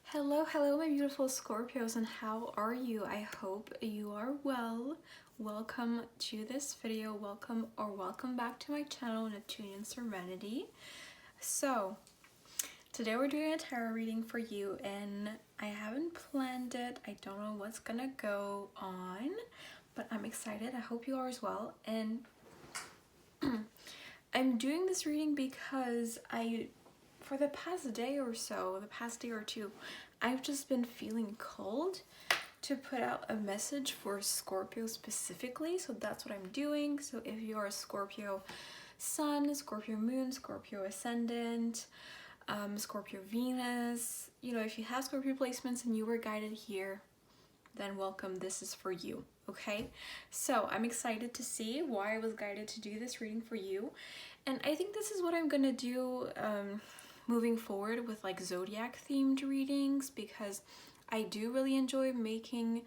Hello my beautiful Scorpios, and how are you? I hope you are well. Welcome to this video, welcome back to my channel, Neptunian Serenity. So today we're doing a tarot reading for you, and I haven't planned it. I don't know what's gonna go on, but I'm excited. I hope you are as well. And I'm doing this reading because for the past day or so, the past day or two, I've just been feeling called to put out a message for Scorpio specifically. So that's what I'm doing. So if you are a Scorpio Sun, Scorpio Moon, Scorpio Ascendant, Scorpio Venus, if you have Scorpio placements and you were guided here, then welcome, this is for you, okay? So I'm excited to see why I was guided to do this reading for you. And I think this is what I'm gonna do moving forward with like zodiac themed readings, because I do really enjoy making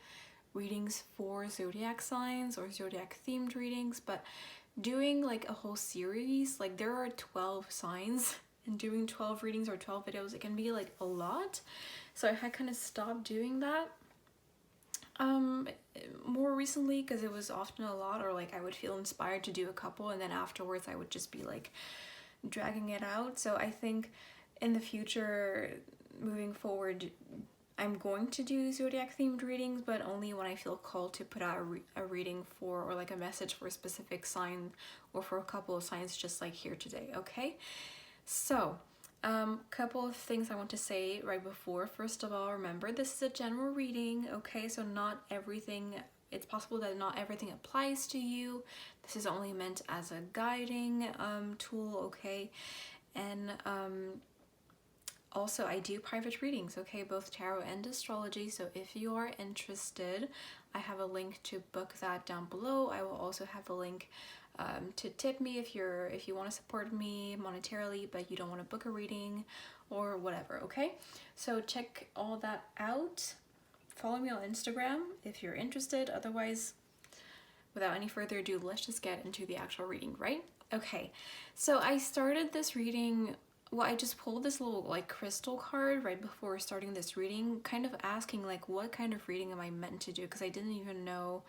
readings for zodiac signs or zodiac themed readings, but doing like a whole series, like there are 12 signs, and doing 12 readings or 12 videos, it can be like a lot. So I had kind of stopped doing that more recently, because it was often a lot, or like I would feel inspired to do a couple and then afterwards I would just be like dragging it out. So I think in the future, moving forward, I'm going to do zodiac themed readings, but only when I feel called to put out a reading for, or like a message for a specific sign or for a couple of signs, just like here today, okay? So couple of things I want to say right before. First of all, remember this is a general reading, okay? So not everything, it's possible that not everything applies to you. This is only meant as a guiding tool, okay? And also I do private readings, okay, both tarot and astrology. So if you are interested, I have a link to book that down below. I will also have a link to tip me if you want to support me monetarily but you don't want to book a reading or whatever, okay? So check all that out. Follow me on Instagram if you're interested. Otherwise, without any further ado, let's just get into the actual reading, right? Okay, so I started this reading, well, I just pulled this little like crystal card right before starting this reading, kind of asking like what kind of reading am I meant to do, because I didn't even know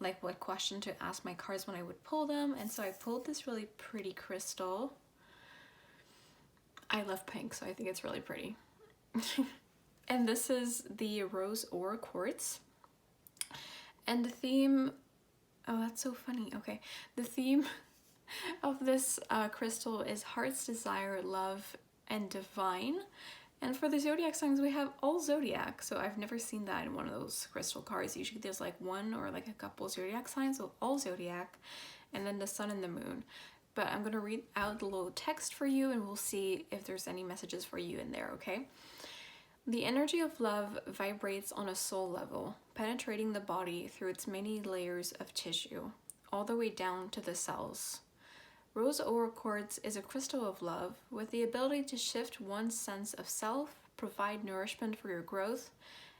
like what question to ask my cards when I would pull them. And so I pulled this really pretty crystal. I love pink, so I think it's really pretty. And this is the Rose Ore Quartz. And the theme, oh, that's so funny. Okay, the theme of this crystal is heart's desire, love, and divine. And for the zodiac signs, we have all zodiac. So I've never seen that in one of those crystal cards. Usually there's like one or like a couple zodiac signs, so all zodiac, and then the sun and the moon. But I'm gonna read out the little text for you and we'll see if there's any messages for you in there, okay? The energy of love vibrates on a soul level, penetrating the body through its many layers of tissue, all the way down to the cells. Rose Ore Quartz is a crystal of love with the ability to shift one's sense of self, provide nourishment for your growth,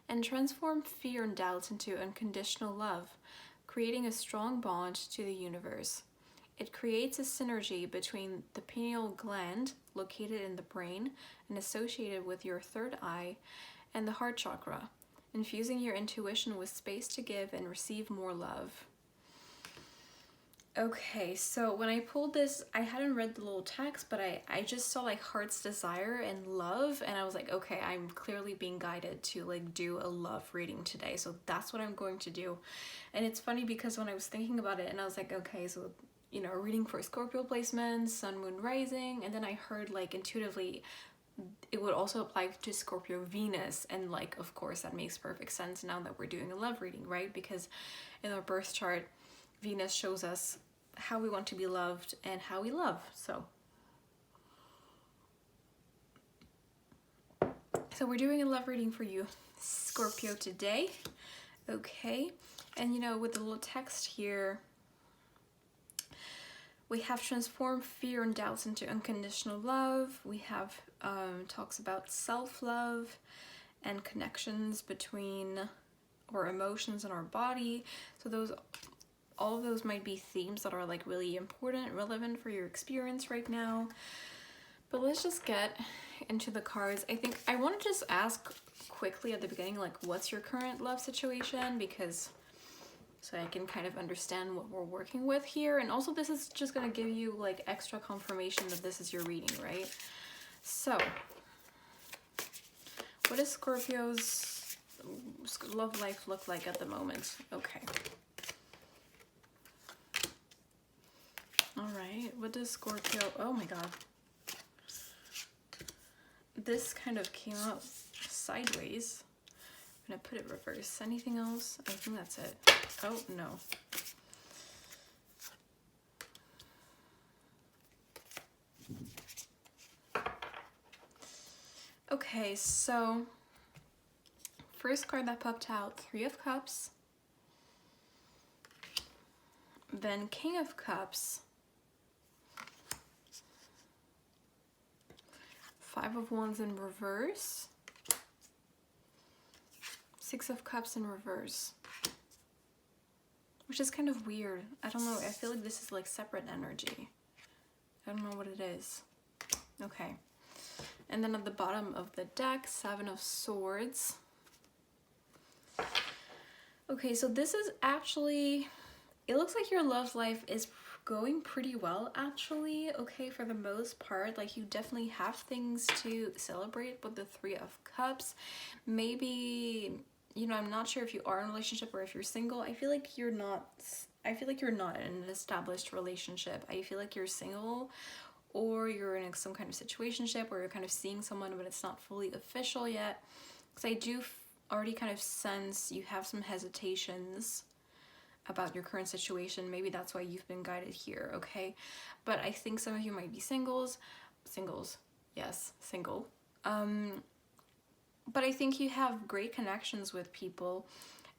and transform fear and doubts into unconditional love, creating a strong bond to the universe. It creates a synergy between the pineal gland, located in the brain and associated with your third eye, and the heart chakra, infusing your intuition with space to give and receive more love. Okay, so when I pulled this, I hadn't read the little text, but I just saw like heart's desire and love, and I was like, okay, I'm clearly being guided to like do a love reading today, so that's what I'm going to do. And it's funny because when I was thinking about it and I was like, okay, so a reading for Scorpio placements, sun, moon, rising, and then I heard like intuitively it would also apply to Scorpio Venus, and like of course that makes perfect sense now that we're doing a love reading, right? Because in our birth chart, Venus shows us how we want to be loved and how we love. So we're doing a love reading for you, Scorpio, today. Okay, and with the little text here, we have transformed fear and doubts into unconditional love. We have talks about self-love and connections between our emotions and our body. So all of those might be themes that are like really important, relevant for your experience right now. But let's just get into the cards. I think I want to just ask quickly at the beginning, like, what's your current love situation? Because so I can kind of understand what we're working with here. And also this is just going to give you like extra confirmation that this is your reading, right? So what does Scorpio's love life look like at the moment? Okay. All right. What does Scorpio... Oh my god. This kind of came out sideways. I'm going to put it reverse. Anything else? I think that's it. Oh, no. Okay, so first card that popped out, Three of Cups. Then King of Cups. Five of Wands in reverse. Six of Cups in reverse. Which is kind of weird. I don't know. I feel like this is like separate energy. I don't know what it is. Okay. And then at the bottom of the deck, Seven of Swords. Okay, so this is actually... It looks like your love life is going pretty well, actually. Okay, for the most part. Like, you definitely have things to celebrate with the Three of Cups. Maybe... You know, I'm not sure if you are in a relationship or if you're single. I feel like you're not in an established relationship. I feel like you're single, or you're in some kind of situationship where you're kind of seeing someone but it's not fully official yet. Because I do already kind of sense you have some hesitations about your current situation. Maybe that's why you've been guided here, okay? But I think some of you might be singles, yes, single. But I think you have great connections with people,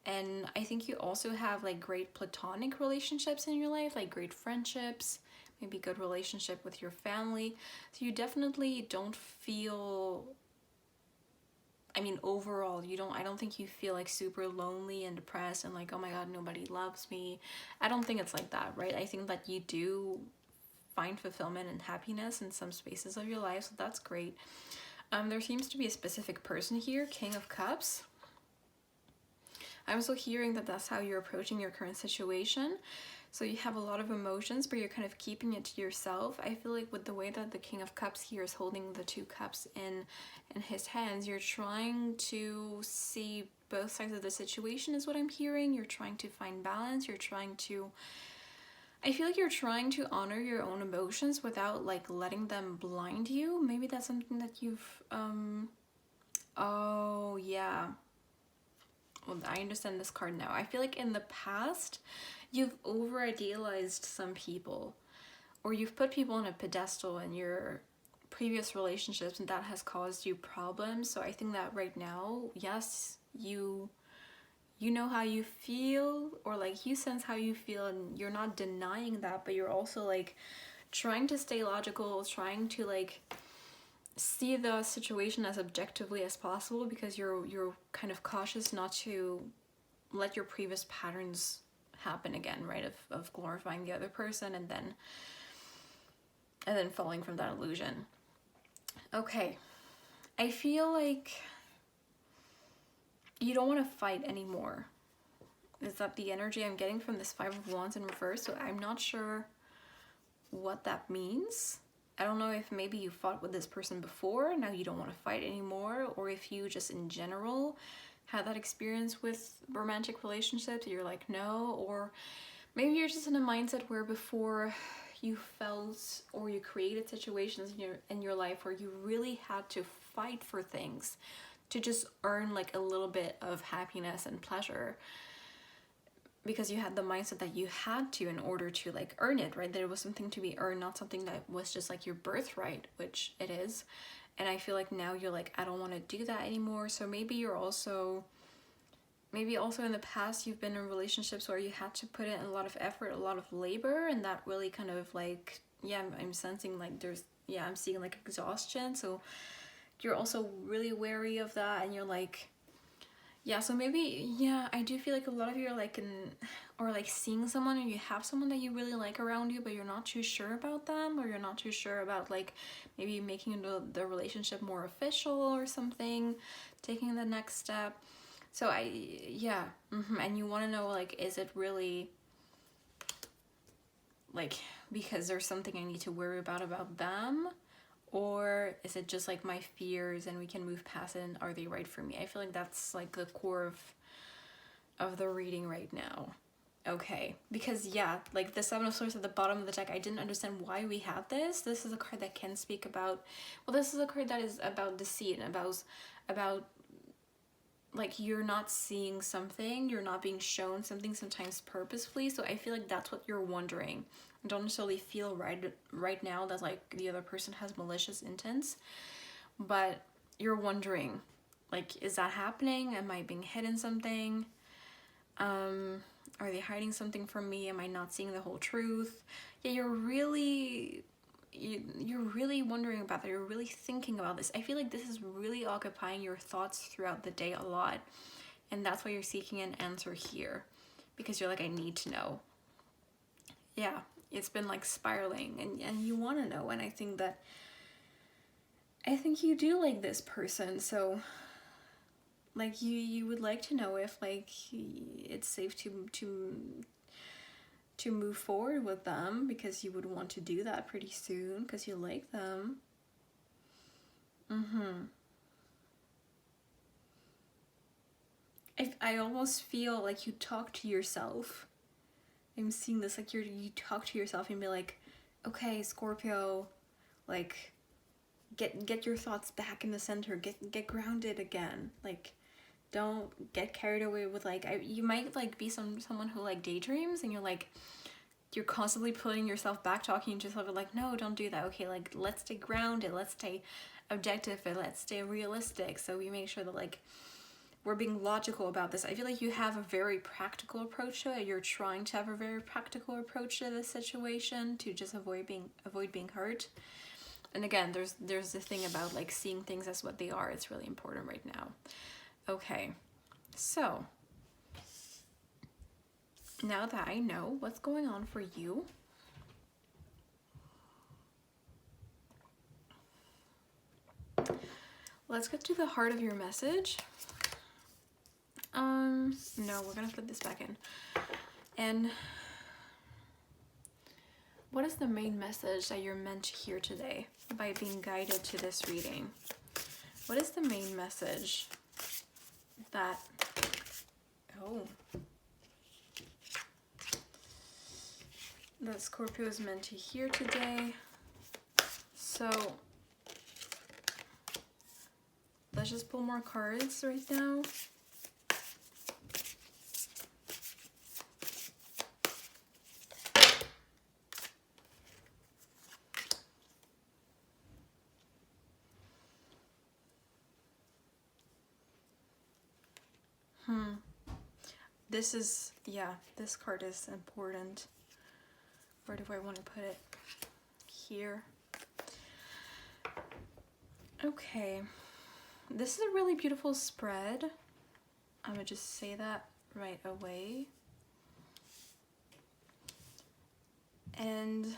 and I think you also have like great platonic relationships in your life, like great friendships, maybe good relationship with your family. So you definitely don't feel, I mean, overall, I don't think you feel like super lonely and depressed and like, oh my god, nobody loves me. I don't think it's like that, right? I think that you do find fulfillment and happiness in some spaces of your life, so that's great. There seems to be a specific person here, King of Cups. I'm also hearing that that's how you're approaching your current situation. So you have a lot of emotions, but you're kind of keeping it to yourself. I feel like with the way that the King of Cups here is holding the two cups in his hands, you're trying to see both sides of the situation is what I'm hearing. You're trying to find balance. I feel like you're trying to honor your own emotions without like letting them blind you. Maybe that's something that you've, oh yeah. Well, I understand this card now. I feel like in the past, you've over-idealized some people, or you've put people on a pedestal in your previous relationships, and that has caused you problems. So I think that right now, yes, you know how you feel, or like you sense how you feel, and you're not denying that, but you're also like trying to stay logical, trying to like see the situation as objectively as possible, because you're kind of cautious not to let your previous patterns happen again, right? Of glorifying the other person and then falling from that illusion. Okay, I feel like you don't want to fight anymore. Is that the energy I'm getting from this Five of Wands in reverse? So I'm not sure what that means. I don't know if maybe you fought with this person before, now you don't want to fight anymore, or if you just in general had that experience with romantic relationships, you're like, no, or maybe you're just in a mindset where before you felt or you created situations in your life where you really had to fight for things to just earn like a little bit of happiness and pleasure, because you had the mindset that you had to in order to like earn it, right? That it was something to be earned, not something that was just like your birthright, which it is. And I feel like now you're like, I don't want to do that anymore. So maybe you're also, maybe also in the past you've been in relationships where you had to put in a lot of effort, a lot of labor, and that really kind of like, yeah, I'm sensing like I'm seeing like exhaustion. So you're also really wary of that, and you're like, Yeah, so maybe, yeah, I do feel like a lot of you are like or like seeing someone, or you have someone that you really like around you, but you're not too sure about them, or you're not too sure about like maybe making the relationship more official or something, taking the next step. So yeah, and you want to know, like, is it really like because there's something I need to worry about them? Or is it just like my fears and we can move past it, and are they right for me? I feel like that's like the core of the reading right now. Okay, because yeah, like the Seven of Swords at the bottom of the deck, I didn't understand why we had this. This is a card that can speak about, well, this is a card that is about deceit and about like you're not seeing something, you're not being shown something sometimes purposefully. So I feel like that's what you're wondering. I don't necessarily feel right now that like the other person has malicious intents, but you're wondering, like, is that happening? Am I being hidden something? Are they hiding something from me? Am I not seeing the whole truth? Yeah, you're really wondering about that. You're really thinking about this. I feel like this is really occupying your thoughts throughout the day a lot, and that's why you're seeking an answer here, because you're like, I need to know. Yeah, it's been like spiraling, and you want to know, and I think you do like this person, so like you would like to know if like it's safe to move forward with them, because you would want to do that pretty soon because you like them. I almost feel like you talk to yourself. I'm seeing this, like you talk to yourself and be like, okay, Scorpio, like get your thoughts back in the center, get grounded again, like don't get carried away with like you might like be someone who like daydreams, and you're constantly pulling yourself back, talking to yourself like, no, don't do that. Okay, like let's stay grounded, let's stay objective, and let's stay realistic. So we make sure that like we're being logical about this. I feel like you have a very practical approach to it. You're trying to have a very practical approach to this situation to just avoid being hurt. And again, there's the thing about like seeing things as what they are. It's really important right now. Okay, so now that I know what's going on for you, let's get to the heart of your message. No, we're gonna put this back in. And what is the main message that you're meant to hear today by being guided to this reading? What is the main message that, that Scorpio is meant to hear today? So let's just pull more cards right now. This is, yeah, this card is important. Where do I want to put it? Here. Okay. This is a really beautiful spread. I'm gonna just say that right away. And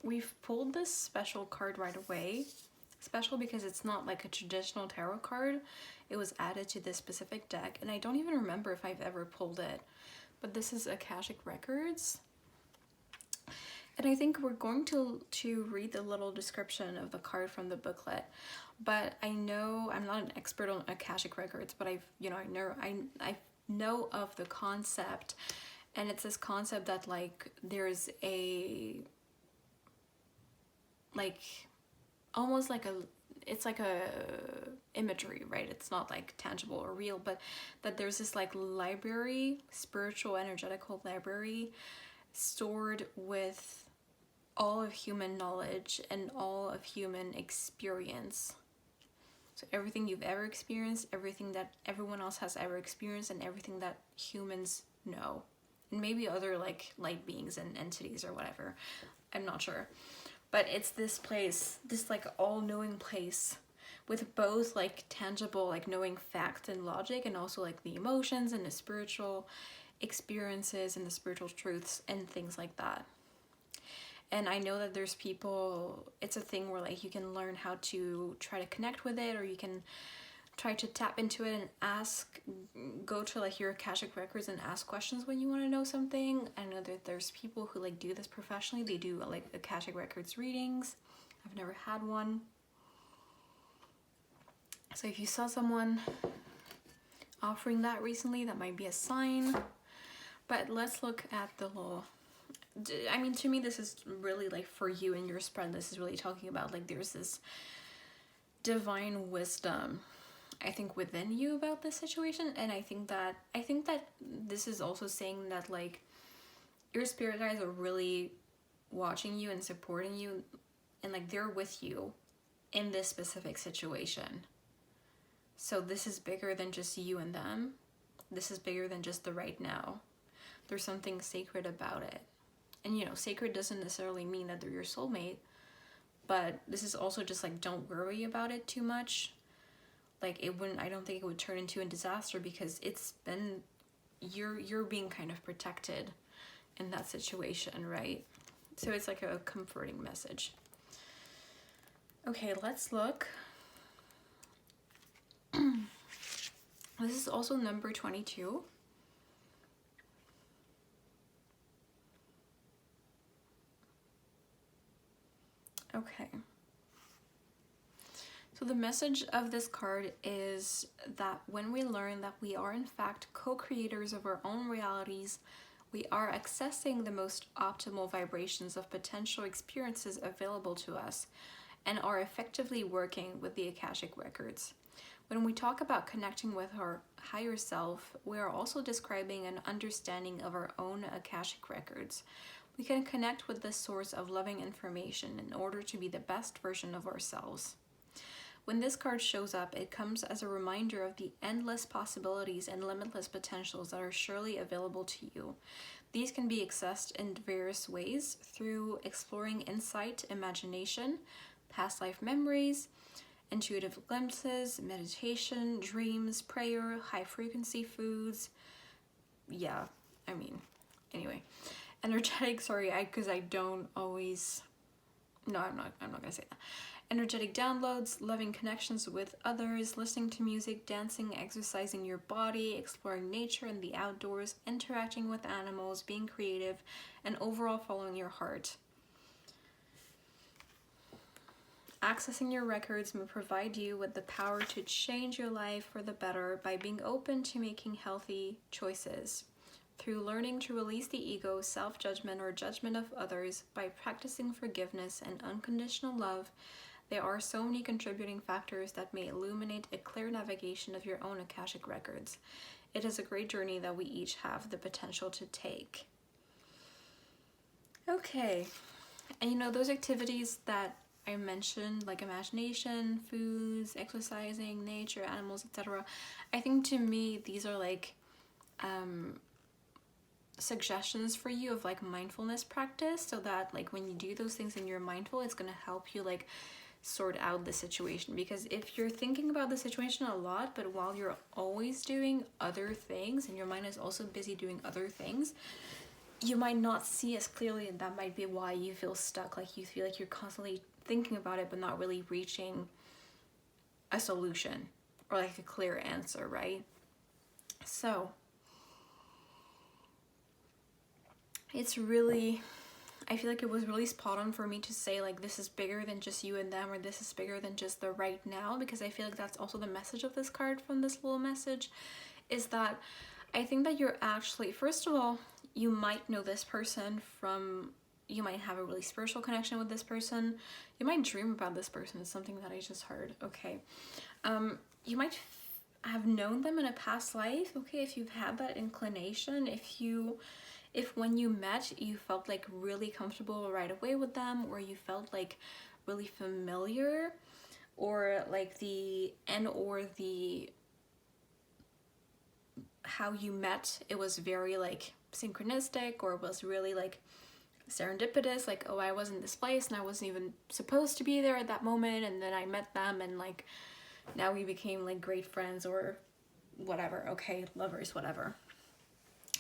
we've pulled this special card right away. Special because it's not like a traditional tarot card. It was added to this specific deck, and I don't even remember if I've ever pulled it. But this is Akashic Records. And I think we're going to read the little description of the card from the booklet. But I know I'm not an expert on Akashic Records, but I know of the concept, and it's this concept that like there's a like almost like it's like a imagery, right? It's not like tangible or real, but that there's this like library, spiritual energetical library stored with all of human knowledge and all of human experience. So everything you've ever experienced, everything that everyone else has ever experienced, and everything that humans know, and maybe other like light beings and entities or whatever, I'm not sure. But it's this place, this like all-knowing place with both like tangible, like knowing facts and logic, and also like the emotions and the spiritual experiences and the spiritual truths and things like that. And I know that there's people, it's a thing where like you can learn how to try to connect with it, or you can try to tap into it and ask, go to like your Akashic records and ask questions when you want to know something. I know that there's people who like do this professionally. They do like Akashic records readings. I've never had one. So if you saw someone offering that recently, that might be a sign. But let's look at the law. I mean, to me, this is really like for you and your spread. This is really talking about like there's this divine wisdom, I think, within you about this situation. And I think that this is also saying that like your spirit guides are really watching you and supporting you, and like they're with you in this specific situation. So this is bigger than just you and them. This is bigger than just the right now. There's something sacred about it. And you know, sacred doesn't necessarily mean that they're your soulmate, but this is also just like, don't worry about it too much. Like it wouldn't, I don't think it would turn into a disaster, because it's been, you're being kind of protected in that situation, right? So it's like a comforting message. Okay, let's look. This is also number 22. Okay. So the message of this card is that when we learn that we are in fact co-creators of our own realities, we are accessing the most optimal vibrations of potential experiences available to us and are effectively working with the Akashic records. When we talk about connecting with our higher self, we are also describing an understanding of our own Akashic records. We can connect with this source of loving information in order to be the best version of ourselves. When this card shows up, it comes as a reminder of the endless possibilities and limitless potentials that are surely available to you. These can be accessed in various ways through exploring insight, imagination, past life memories, intuitive glimpses, meditation, dreams, prayer, high frequency foods. Yeah, I mean, anyway. Energetic, sorry, because I don't always, no, I'm not gonna say that. Energetic downloads, loving connections with others, listening to music, dancing, exercising your body, exploring nature and the outdoors, interacting with animals, being creative, and overall following your heart. Accessing your records may provide you with the power to change your life for the better by being open to making healthy choices. Through learning to release the ego, self-judgment, or judgment of others, by practicing forgiveness and unconditional love, there are so many contributing factors that may illuminate a clear navigation of your own Akashic records. It is a great journey that we each have the potential to take. Okay, and you know, those activities that I mentioned, like imagination, foods, exercising, nature, animals, etc. I think to me, these are like suggestions for you of like mindfulness practice, so that like when you do those things and you're mindful, it's going to help you like sort out the situation. Because if you're thinking about the situation a lot, but while you're always doing other things and your mind is also busy doing other things, you might not see as clearly, and that might be why you feel stuck. Like you feel like you're constantly thinking about it but not really reaching a solution or like a clear answer, right? So it's really, I feel like it was really spot on for me to say like this is bigger than just you and them, or this is bigger than just the right now, because I feel like that's also the message of this card from this little message, is that I think that you're actually, first of all, you might know this person from, you might have a really spiritual connection with this person, you might dream about this person. It's something that I just heard. Okay, you might have known them in a past life. Okay, if you've had that inclination, if when you met you felt like really comfortable right away with them, or you felt like really familiar, or like the how you met, it was very like synchronistic, or it was really like serendipitous, like, oh, I was in this place and I wasn't even supposed to be there at that moment, and then I met them and like now we became like great friends or whatever, okay, lovers, whatever,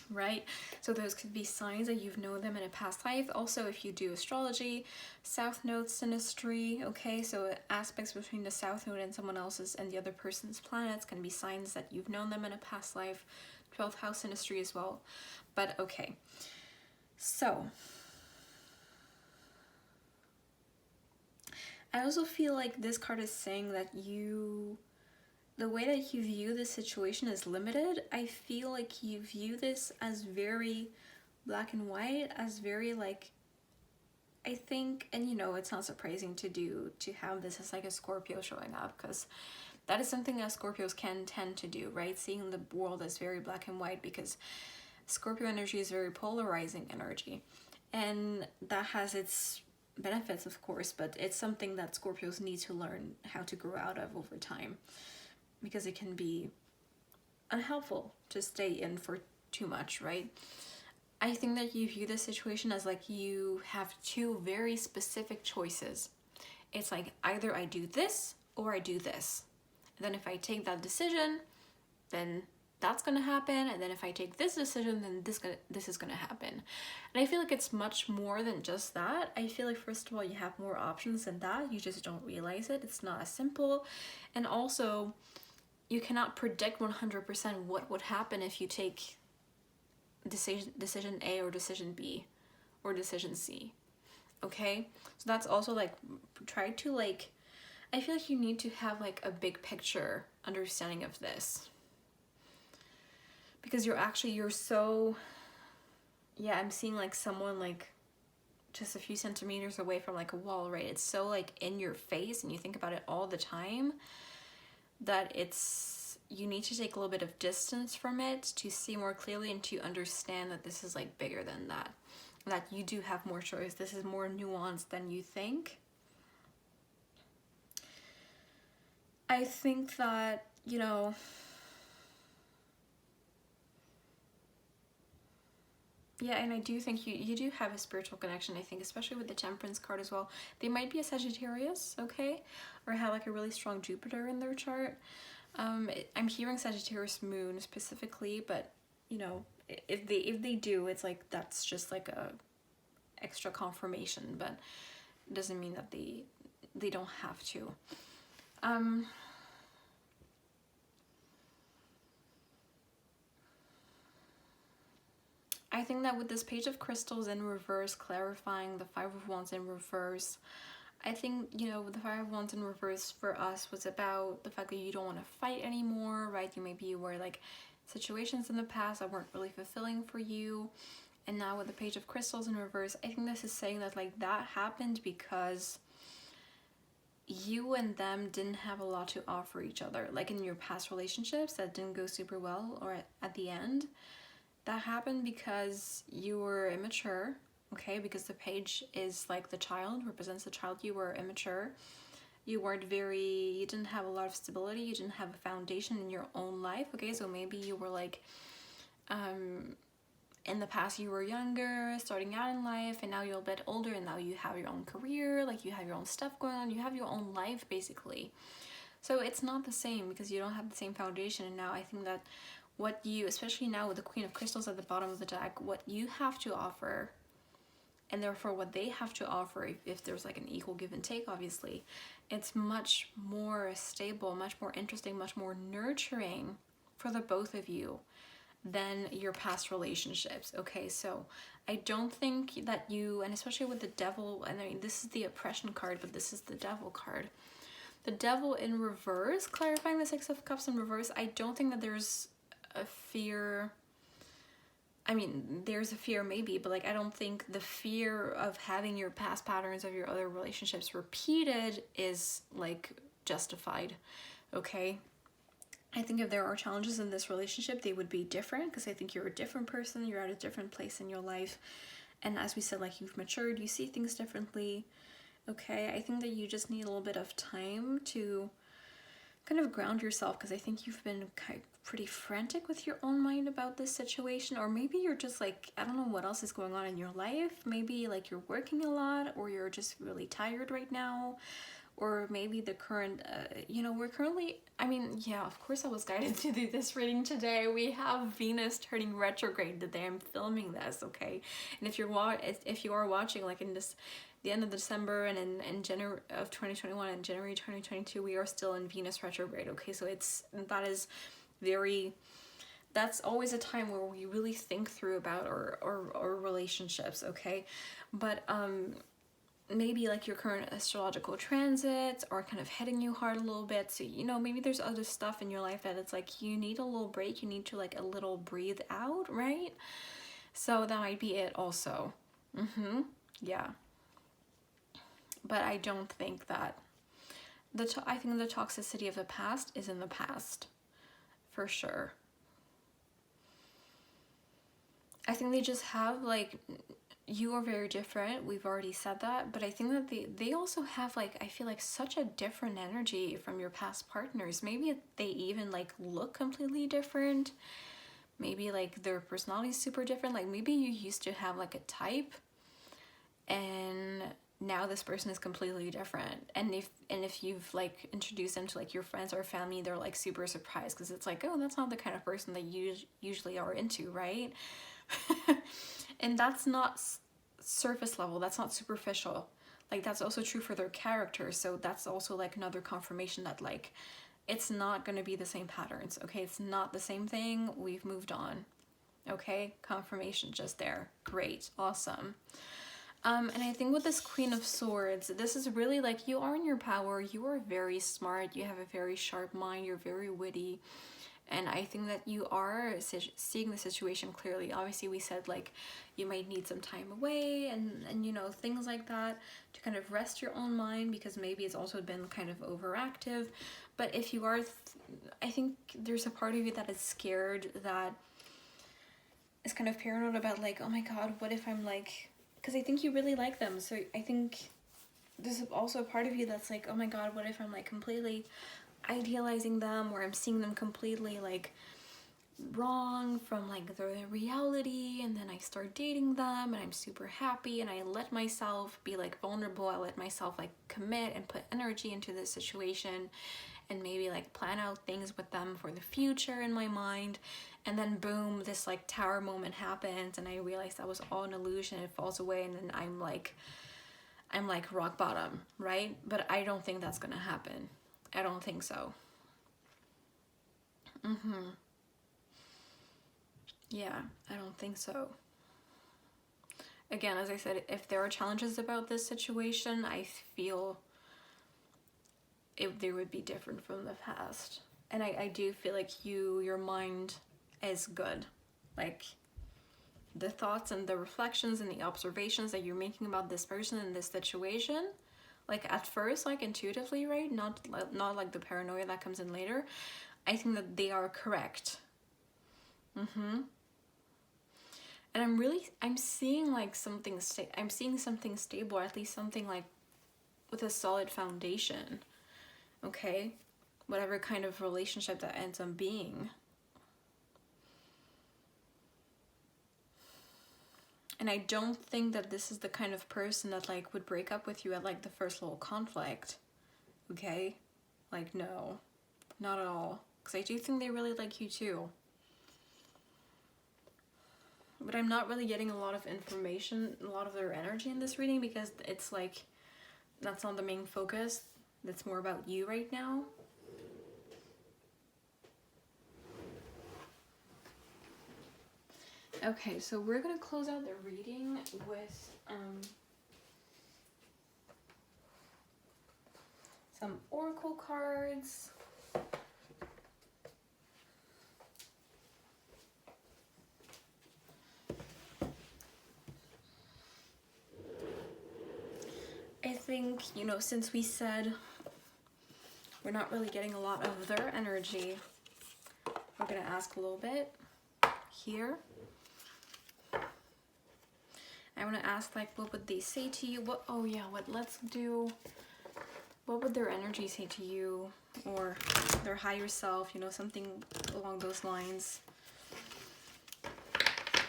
right? So those could be signs that you've known them in a past life. Also, if you do astrology, south node synastry, okay, so aspects between the south node and someone else's and the other person's planets can be signs that you've known them in a past life. 12th house synastry as well. But okay, so I also feel like this card is saying that the way that you view this situation is limited. I feel like you view this as very black and white, as very like, I think, and you know, it's not surprising to have this as like a Scorpio showing up, because that is something that Scorpios can tend to do, right? Seeing the world as very black and white, because Scorpio energy is very polarizing energy, and that has its benefits, of course, but it's something that Scorpios need to learn how to grow out of over time, because it can be unhelpful to stay in for too much, right? I think that you view this situation as like you have two very specific choices. It's like either I do this or I do this. And then if I take that decision, then that's gonna happen, and then if I take this decision, then this is gonna happen. And I feel like it's much more than just that. I feel like, first of all, you have more options than that. You just don't realize it. It's not as simple. And also, you cannot predict 100% what would happen if you take decision A or decision B or decision C. Okay? So that's also like, try to like, I feel like you need to have like a big picture understanding of this. Because you're so, yeah, I'm seeing like someone like just a few centimeters away from like a wall, right? It's so like in your face and you think about it all the time that you need to take a little bit of distance from it to see more clearly and to understand that this is like bigger than that you do have more choice. This is more nuanced than you think. I think that, you know, yeah, and I do think you do have a spiritual connection, I think, especially with the Temperance card as well. They might be a Sagittarius, okay? Or have like a really strong Jupiter in their chart. I'm hearing Sagittarius moon specifically, but, you know, if they do, it's like that's just like a extra confirmation, but it doesn't mean that they don't have to. I think that with this Page of Crystals in reverse, clarifying the Five of Wands in reverse, I think, you know, the Five of Wands in reverse for us was about the fact that you don't want to fight anymore, right? Maybe you were like situations in the past that weren't really fulfilling for you. And now with the Page of Crystals in reverse, I think this is saying that like that happened because you and them didn't have a lot to offer each other. Like in your past relationships that didn't go super well, or at the end, that happened because you were immature, okay? Because the page is like the child, represents the child. You were immature. You didn't have a lot of stability. You didn't have a foundation in your own life, okay? So maybe you were like, in the past you were younger, starting out in life, and now you're a bit older, and now you have your own career, like you have your own stuff going on, you have your own life, basically. So it's not the same because you don't have the same foundation. And now I think that what you, especially now with the Queen of Crystals at the bottom of the deck, what you have to offer, and therefore what they have to offer, if there's like an equal give and take, obviously, it's much more stable, much more interesting, much more nurturing for the both of you than your past relationships, okay? So I don't think that you, and especially with the Devil, and I mean, this is the Oppression card, but this is the Devil card. The Devil in reverse, clarifying the Six of Cups in reverse, I don't think that there's a fear. I mean, there's a fear maybe, but like I don't think the fear of having your past patterns of your other relationships repeated is like justified, okay? I think if there are challenges in this relationship, they would be different because I think you're a different person, you're at a different place in your life, and as we said, like you've matured, you see things differently, okay? I think that you just need a little bit of time to kind of ground yourself, because I think you've been pretty frantic with your own mind about this situation, or maybe you're just like, I don't know what else is going on in your life. Maybe like you're working a lot, or you're just really tired right now, or maybe the current, you know, we're currently, I mean, yeah, of course I was guided to do this reading today. We have Venus turning retrograde the day I'm filming this, okay? And if you are watching like in this, the end of December and in January of 2021 and January 2022, we are still in Venus retrograde, okay? So that's always a time where we really think through about our relationships, okay? But maybe like your current astrological transits are kind of hitting you hard a little bit. So, you know, maybe there's other stuff in your life that it's like you need a little break, you need to like a little breathe out, right? So that might be it also. Yeah. But I don't think that I think the toxicity of the past is in the past, for sure. I think they just have like, you are very different, we've already said that, but I think that they also have like, I feel like such a different energy from your past partners. Maybe they even like look completely different. Maybe like their personality is super different. Like maybe you used to have like a type, and now this person is completely different. And if you've like introduced them to like your friends or family, they're like super surprised, because it's like, oh, that's not the kind of person that you usually are into, right? And that's not surface level, that's not superficial. Like that's also true for their character. So that's also like another confirmation that like it's not going to be the same patterns, okay? It's not the same thing. We've moved on, okay? Confirmation just there. Great, awesome. And I think with this Queen of Swords, this is really like, you are in your power, you are very smart, you have a very sharp mind, you're very witty, and I think that you are seeing the situation clearly. Obviously we said like you might need some time away and you know, things like that to kind of rest your own mind, because maybe it's also been kind of overactive. But if you are, I think there's a part of you that is scared, that is kind of paranoid about like, oh my god, what if I'm like, because I think you really like them. So I think there's also a part of you that's like, oh my god, what if I'm like completely idealizing them, or I'm seeing them completely like wrong from like the reality, and then I start dating them and I'm super happy and I let myself be like vulnerable, I let myself like commit and put energy into this situation and maybe like plan out things with them for the future in my mind, and then boom, this like tower moment happens and I realize that was all an illusion, it falls away, and then I'm like rock bottom, right? But I don't think that's gonna happen. I don't think so. Yeah, I don't think so. Again, as I said, if there are challenges about this situation, I feel they would be different from the past. And I do feel like your mind is good. Like the thoughts and the reflections and the observations that you're making about this person and this situation, like at first, like intuitively, right? Not like the paranoia that comes in later. I think that they are correct. And I'm seeing like something I'm seeing something stable, or at least something like with a solid foundation. Okay? Whatever kind of relationship that ends up being. And I don't think that this is the kind of person that like would break up with you at like the first little conflict. Okay? Like no, not at all. Because I do think they really like you too. But I'm not really getting a lot of information, a lot of their energy in this reading, because it's like, that's not the main focus. That's more about you right now. Okay, so we're gonna close out the reading with some oracle cards. I think, you know, since we said we're not really getting a lot of their energy, we're gonna ask a little bit here. I want to ask, like, what would they say to you? What would their energy say to you? Or your higher self, you know, something along those lines.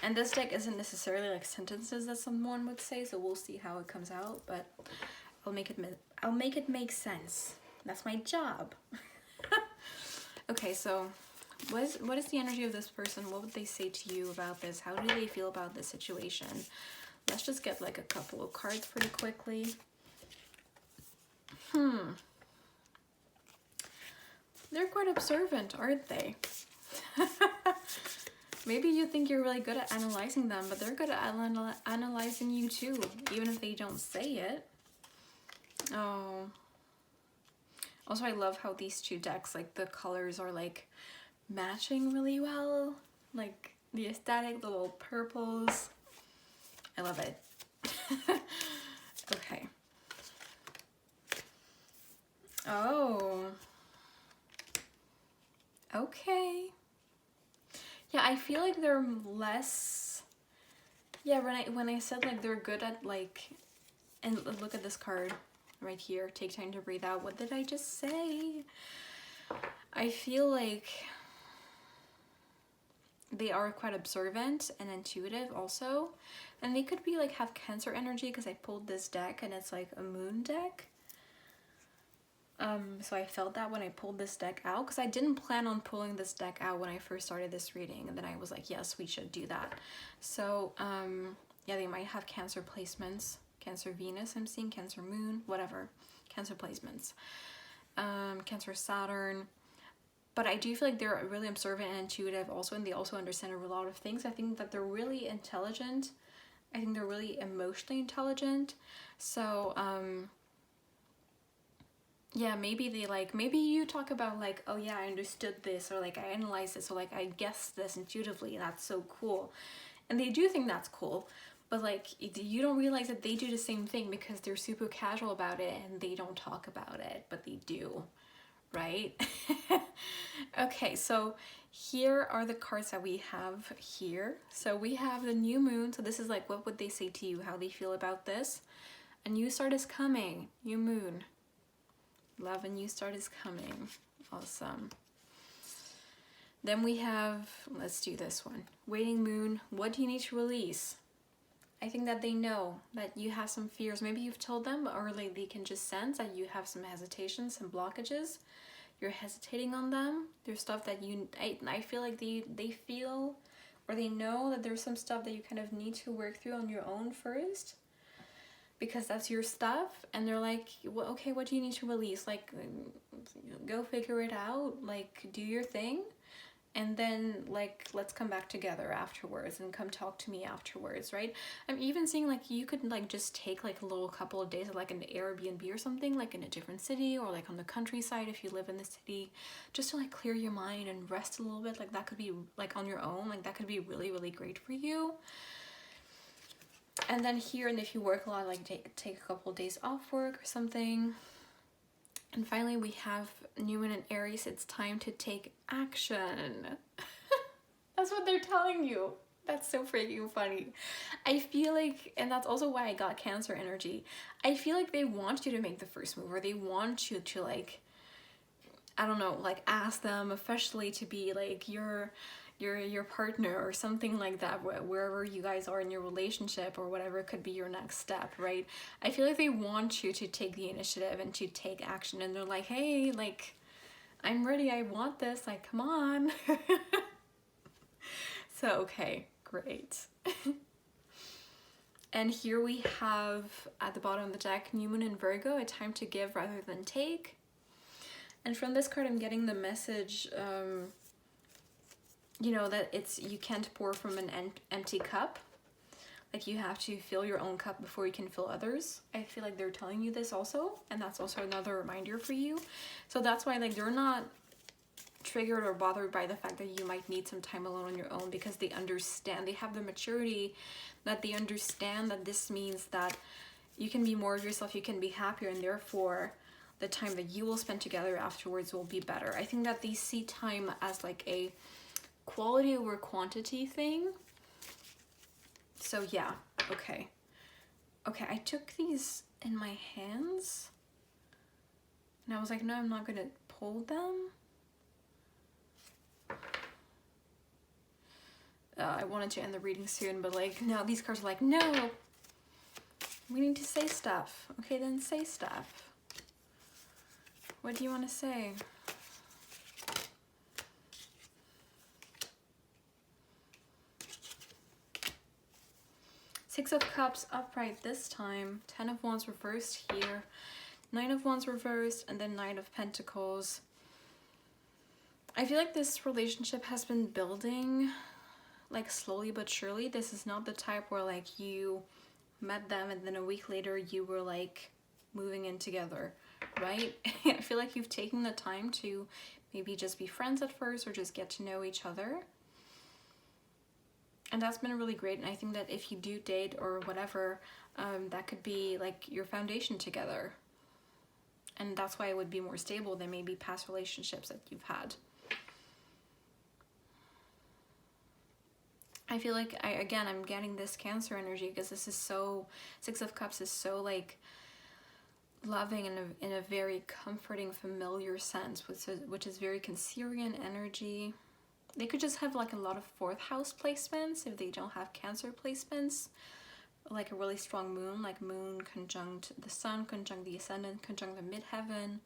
And this deck isn't necessarily like sentences that someone would say, so we'll see how it comes out, but I'll make it make sense. That's my job. Okay, so what is the energy of this person? What would they say to you about this? How do they feel about this situation? Let's just get like a couple of cards pretty quickly. They're quite observant, aren't they? Maybe you think you're really good at analyzing them, but they're good at analyzing you too, even if they don't say it. Oh. Also, I love how these two decks, like the colors are like matching really well. Like the aesthetic, the little purples. I love it. Okay. Oh. Okay. Yeah, I feel like they're less, yeah, when I said like they're good at like, and look at this card right here, take time to breathe out. What did I just say? I feel like they are quite observant and intuitive also, and they could be like have Cancer energy, because I pulled this deck and it's like a moon deck. So I felt that when I pulled this deck out, because I didn't plan on pulling this deck out when I first started this reading, and then I was like, yes, we should do that. So yeah, they might have Cancer placements, Cancer Venus, I'm seeing Cancer Moon, whatever, Cancer placements, Cancer Saturn. But I do feel like they're really observant and intuitive also, and they also understand a lot of things. I think that they're really intelligent. I think they're really emotionally intelligent. So yeah, maybe they like, maybe you talk about like, oh yeah, I understood this, or like I analyzed this, or like I guessed this intuitively, that's so cool. And they do think that's cool, but like you don't realize that they do the same thing because they're super casual about it and they don't talk about it, but they do, right? Okay, so here are the cards that we have here. So we have the new moon. So this is like, what would they say to you, how they feel about this? A new start is coming, new moon. Love, a new start is coming. Awesome. Then we have, let's do this one. Waiting moon, what do you need to release? I think that they know that you have some fears. Maybe you've told them, or like they can just sense that you have some hesitation, some blockages. You're hesitating on them. There's stuff that I feel like they feel, or they know that there's some stuff that you kind of need to work through on your own first, because that's your stuff. And they're like, well, okay, what do you need to release? Like, go figure it out, like do your thing, and then like let's come back together afterwards and come talk to me afterwards, right? I'm even seeing like you could like just take like a little couple of days like an Airbnb or something, like in a different city, or like on the countryside if you live in the city, just to like clear your mind and rest a little bit. Like that could be like on your own, like that could be really, really great for you. And then here, and if you work a lot, like take a couple of days off work or something. And finally, we have new moon in Aries. It's time to take action. That's what they're telling you. That's so freaking funny. I feel like, and that's also why I got Cancer energy. I feel like they want you to make the first move, or they want you to like, I don't know, like ask them officially to be like your partner or something like that, wherever you guys are in your relationship, or whatever could be your next step, right? I feel like they want you to take the initiative and to take action, and they're like, hey, like I'm ready, I want this, like come on. So okay, great. And here we have at the bottom of the deck, new moon in Virgo, a time to give rather than take. And from this card I'm getting the message, you know, that it's, you can't pour from an empty cup. Like you have to fill your own cup before you can fill others. I feel like they're telling you this also, and that's also another reminder for you. So that's why like they're not triggered or bothered by the fact that you might need some time alone on your own, because they understand, they have the maturity that they understand that this means that you can be more of yourself, you can be happier, and therefore the time that you will spend together afterwards will be better. I think that they see time as like a quality over quantity thing. So yeah, okay. Okay, I took these in my hands and I was like, no, I'm not gonna pull them. I wanted to end the reading soon, but like, no, these cards are like, no, we need to say stuff. Okay, then say stuff. What do you want to say? Six of Cups upright this time. 10 of Wands reversed here. 9 of Wands reversed, and then 9 of Pentacles. I feel like this relationship has been building like slowly but surely. This is not the type where like you met them and then a week later you were like moving in together, right? I feel like you've taken the time to maybe just be friends at first or just get to know each other. And that's been really great. And I think that if you do date or whatever, that could be like your foundation together. And that's why it would be more stable than maybe past relationships that you've had. I feel like, I'm getting this Cancer energy because this is so, Six of Cups is so like loving in a very comforting, familiar sense, which is very Cancerian energy. They could just have like a lot of 4th house placements if they don't have Cancer placements. Like a really strong moon, like moon conjunct the sun, conjunct the ascendant, conjunct the midheaven,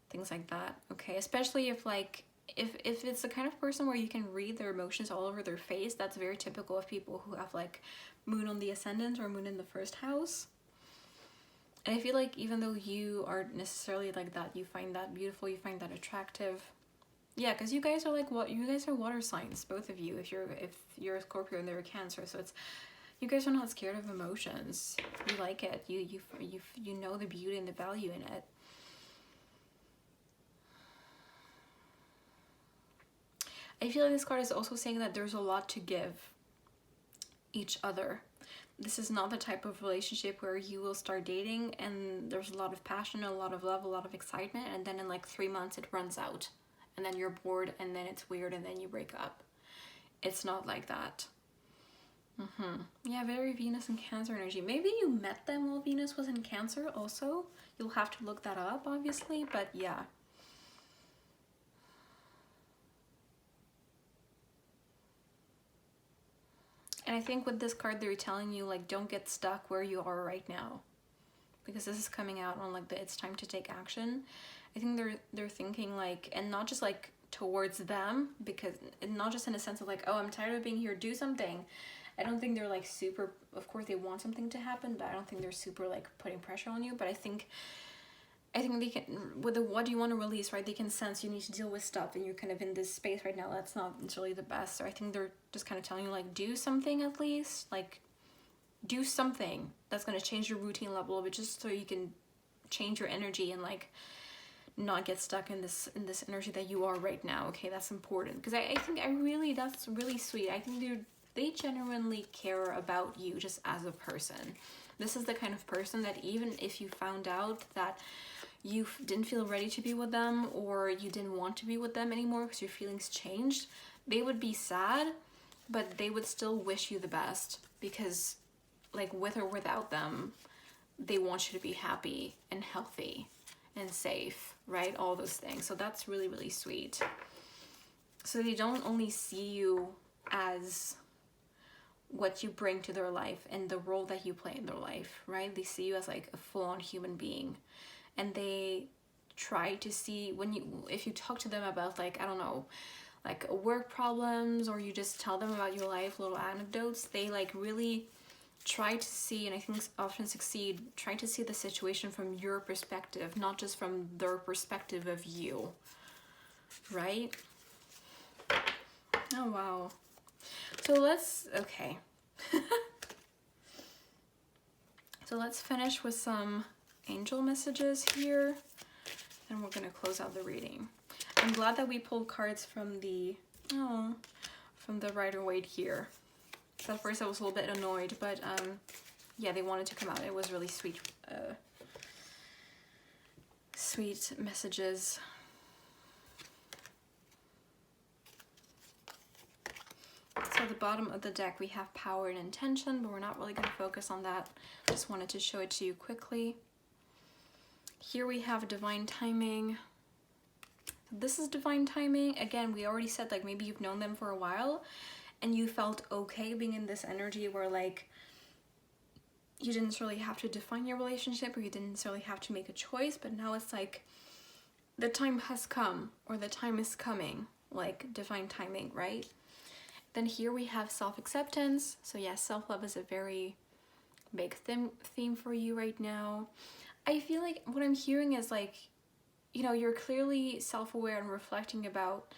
things like that. Okay, especially if like, if it's the kind of person where you can read their emotions all over their face, that's very typical of people who have like moon on the ascendant or moon in the 1st house. And I feel like even though you aren't necessarily like that, you find that beautiful, you find that attractive. Yeah, because you guys are like, what? You guys are water signs, both of you. If you're a Scorpio and they're a Cancer, so it's, you guys are not scared of emotions. You like it. You know the beauty and the value in it. I feel like this card is also saying that there's a lot to give each other. This is not the type of relationship where you will start dating and there's a lot of passion, a lot of love, a lot of excitement, and then in like 3 months it runs out. And then you're bored, and then it's weird, and then you break up. It's not like that. Yeah, very Venus and Cancer energy. Maybe you met them while Venus was in Cancer also. You'll have to look that up, obviously, but yeah. And I think with this card, they're telling you, like, don't get stuck where you are right now. Because this is coming out on, like, it's time to take action. I think they're thinking, like, and not just, like, towards them, because, not just in a sense of, like, oh, I'm tired of being here, do something. I don't think they're, like, super, of course, they want something to happen, but I don't think they're super, like, putting pressure on you. But I think they can, with the what do you want to release, right? They can sense you need to deal with stuff and you're kind of in this space right now that's not necessarily the best. So I think they're just kind of telling you, like, do something at least, like, do something that's going to change your routine level of it, just so you can change your energy and, like, not get stuck in this energy that you are right now. Okay, that's important, because I think that's really sweet. I think they genuinely care about you just as a person. This is the kind of person that even if you found out that you didn't feel ready to be with them, or you didn't want to be with them anymore because your feelings changed, they would be sad, but they would still wish you the best, because, like, with or without them, they want you to be happy and healthy and safe, right? All those things. So that's really, really sweet. So they don't only see you as what you bring to their life and the role that you play in their life, right? They see you as, like, a full-on human being. And they try to see, if you talk to them about, like, I don't know, like, work problems, or you just tell them about your life, little anecdotes, they, like, really try to see, and I think often succeed, try to see the situation from your perspective, not just from their perspective of you, right? Oh, wow. So okay. So let's finish with some angel messages here, and we're going to close out the reading. I'm glad that we pulled cards from the Rider-Waite here. So at first I was a little bit annoyed, but yeah, they wanted to come out. It was really sweet, sweet messages. So at the bottom of the deck we have power and intention, but we're not really going to focus on that. Just wanted to show it to you quickly. Here we have divine timing. This is divine timing. Again, we already said, like, maybe you've known them for a while, and you felt okay being in this energy where like you didn't necessarily have to define your relationship, or you didn't necessarily have to make a choice, but now it's like the time has come, or the time is coming, like divine timing, right? Then here we have self-acceptance. So yes, self-love is a very big theme for you right now. I feel like what I'm hearing is like, you know, you're clearly self-aware and reflecting about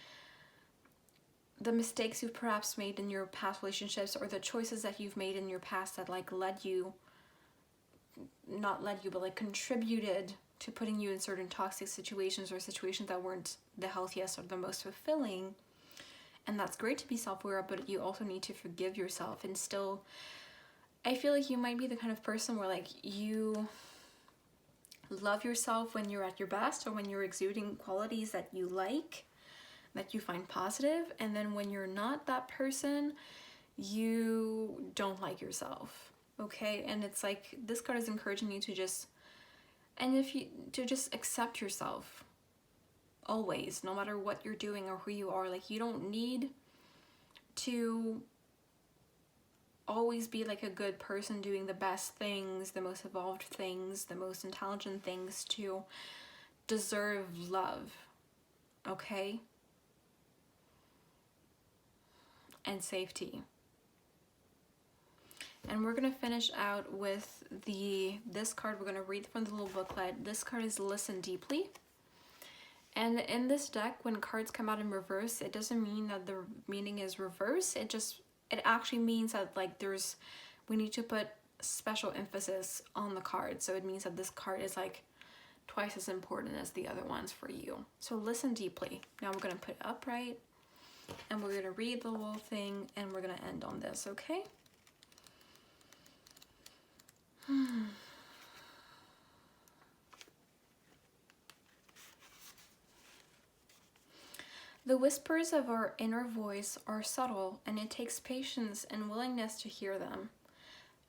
the mistakes you've perhaps made in your past relationships, or the choices that you've made in your past that like not led you, but like contributed to putting you in certain toxic situations, or situations that weren't the healthiest or the most fulfilling. And that's great to be self-aware, but you also need to forgive yourself. And still, I feel like you might be the kind of person where like you love yourself when you're at your best, or when you're exuding qualities that you like, that you find positive, and then when you're not that person, you don't like yourself, okay? And it's like, this card is encouraging you to just, just accept yourself always, no matter what you're doing or who you are. Like, you don't need to always be like a good person doing the best things, the most evolved things, the most intelligent things to deserve love, okay? And safety. And we're gonna finish out with this card. We're gonna read from the little booklet. This card is Listen Deeply. And in this deck, when cards come out in reverse, it doesn't mean that the meaning is reverse. It actually means that like we need to put special emphasis on the card. So it means that this card is like twice as important as the other ones for you. So listen deeply. Now we're gonna put it upright, and we're gonna read the whole thing, and we're gonna end on this, okay? The whispers of our inner voice are subtle, and it takes patience and willingness to hear them.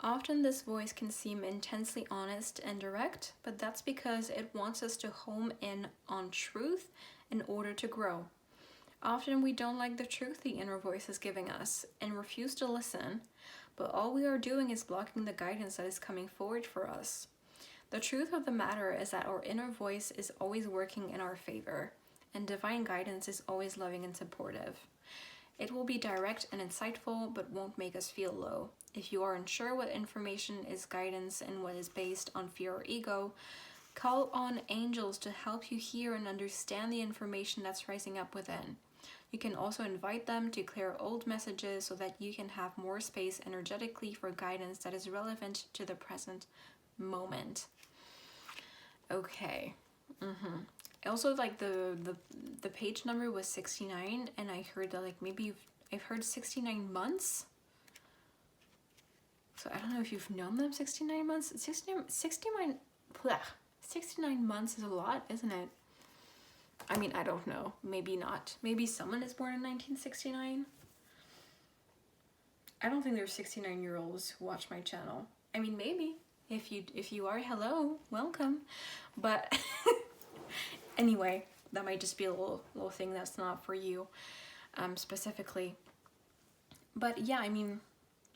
Often this voice can seem intensely honest and direct, but that's because it wants us to home in on truth in order to grow. Often we don't like the truth the inner voice is giving us and refuse to listen, but all we are doing is blocking the guidance that is coming forward for us. The truth of the matter is that our inner voice is always working in our favor, and divine guidance is always loving and supportive. It will be direct and insightful, but won't make us feel low. If you are unsure what information is guidance and what is based on fear or ego, call on angels to help you hear and understand the information that's rising up within. You can also invite them to clear old messages so that you can have more space energetically for guidance that is relevant to the present moment. Okay. Also, like the page number was 69, and I heard that like maybe I've heard 69 months. So I don't know if you've known them 69 months. 69 months is a lot, isn't it? I mean, I don't know. Maybe not. Maybe someone is born in 1969. I don't think there's 69-year-olds who watch my channel. I mean, maybe. If you are, hello, welcome. But anyway, that might just be a little thing that's not for you specifically. But yeah, I mean,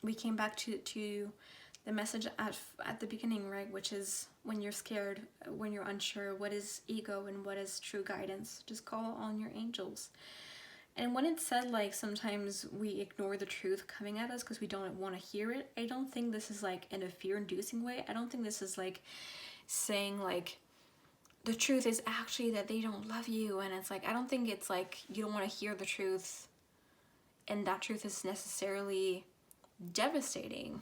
we came back to the message at the beginning, right? Which is, when you're scared, when you're unsure, what is ego and what is true guidance? Just call on your angels. And when it's said, like, sometimes we ignore the truth coming at us because we don't want to hear it, I don't think this is like in a fear-inducing way. I don't think this is like saying like the truth is actually that they don't love you, and it's like, I don't think it's like you don't want to hear the truth and that truth is necessarily devastating.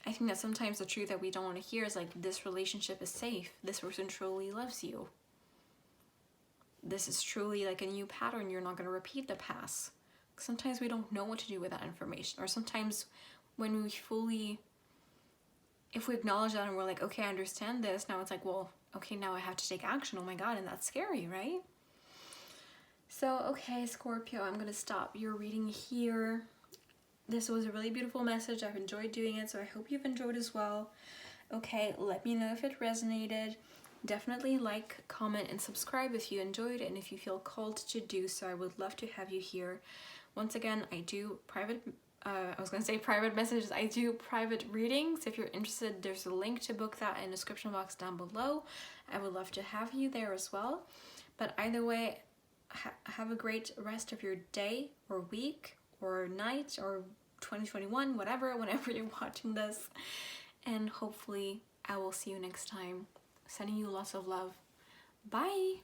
I think that sometimes the truth that we don't want to hear is like, this relationship is safe, this person truly loves you, this is truly like a new pattern, you're not going to repeat the past. Sometimes we don't know what to do with that information, or sometimes when if we acknowledge that and we're like, okay, I understand this, now it's like, well, okay, now I have to take action. Oh my god, and that's scary, right? So, okay, Scorpio, I'm going to stop your reading here. This was a really beautiful message. I've enjoyed doing it, so I hope you've enjoyed as well. Okay, let me know if it resonated. Definitely like, comment, and subscribe if you enjoyed it, and if you feel called to do so. I would love to have you here Once again, I do private, I was gonna say private messages, I do private readings. If you're interested, there's a link to book that in the description box down below. I would love to have you there as well. But either way, have a great rest of your day or week or night or 2021, whatever, whenever you're watching this. And hopefully I will see you next time. Sending you lots of love. Bye!